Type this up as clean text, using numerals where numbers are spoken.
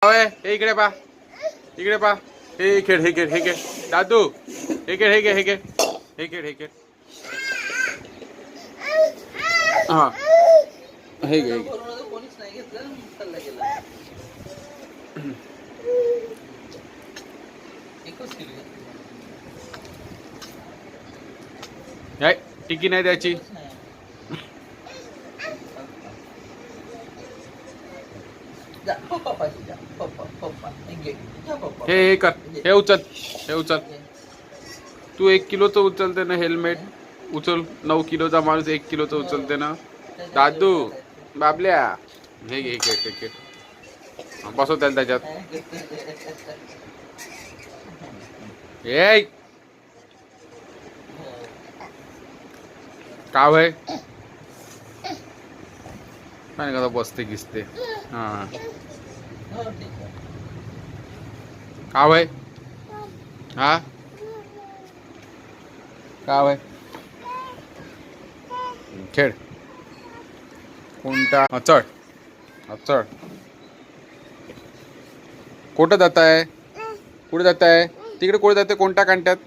होय हे इकडे पा, इकडे पा. हे खेळ, हे खेळ, हे खेळ. दादू हे खेळ, हे खेळ, हे खेळ, हे खेळ, हे खेळ. हा हे घे, हे घे. टिकी नाही द्यायची. हे कर, हे उचल, हे उचल. तू 1 किलोचं उचलते ना हेल्मेट. उचल. 9 किलोचा माणूस 1 किलोचं उचलते ना. दादू बाबल्या हे घे, हे घे. बसव त्याला त्याच्यात. ए का होय काय का बसते घिसते. हा का होय हा का होय खेळ कोणता चढ, चढ. कुठं जात आहे, कुठे जात आहे तिकडे, कुठे जाते कोणत्या कांट्यात.